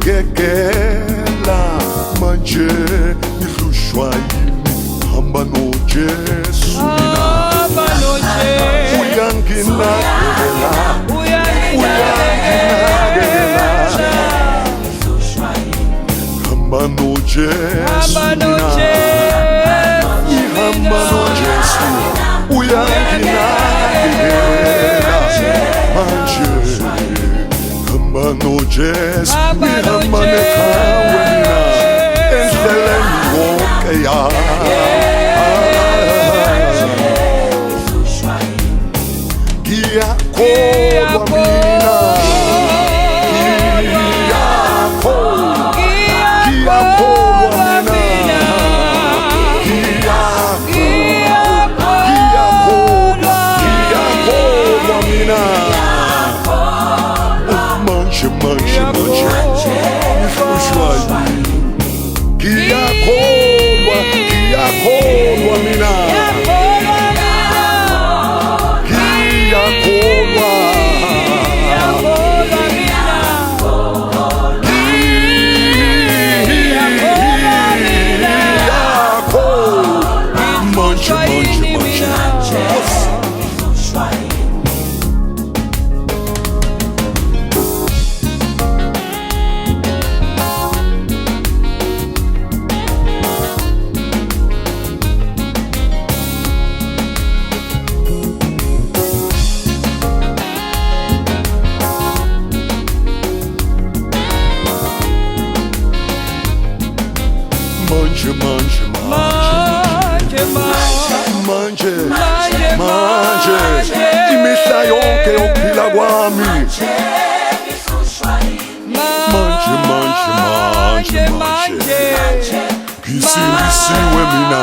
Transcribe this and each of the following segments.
ngekela manje ngihlushwa yini hamba noJesu hamba noJesu uyanginakekela hamba noJesu ngihamba noJesu uyanginakekela manje hamba noJesu ngihamba neqhawe mina endleleni wonke ngiyakholwa mina ngiyakholwa mina ngiyakholwa mina manje ngihlushwa yini ngiyakholwa mina manje imihla yonke yokuphila kwami manje ngisindisiwe mina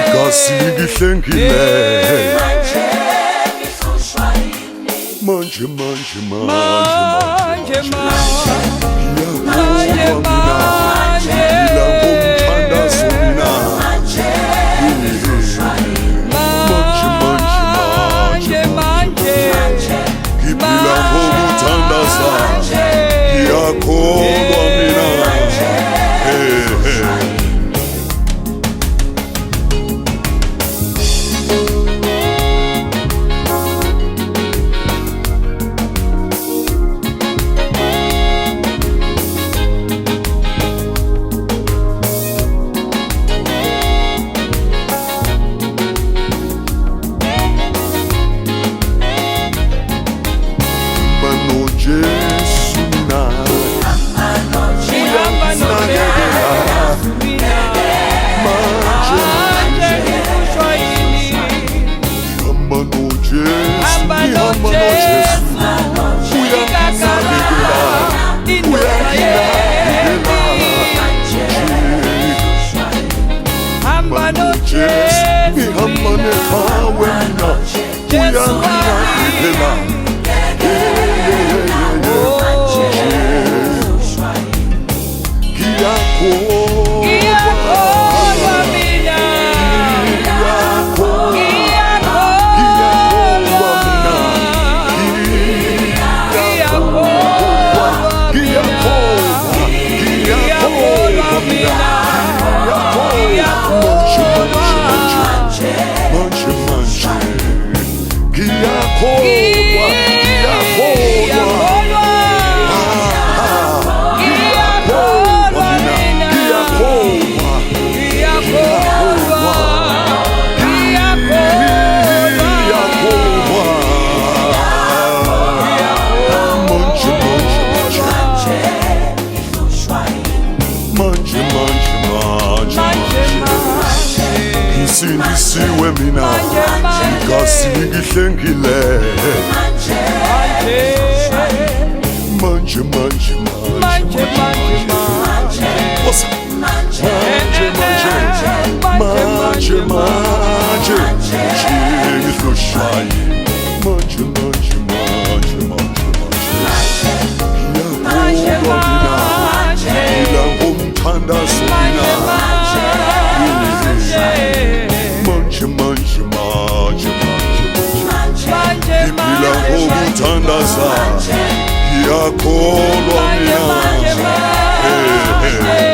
igazi lihlengile manje ngiyakholwa mina ngihamba neqhawe mina uyanginakekela ngiyakholwa mina sindisiwe mina igazi lihlengile manje ngihlushwa yini ngiyakholwa mina ngila ngomthandazo mina manje ngiphila ngokuthandaza ngiyakholwa mina manje manje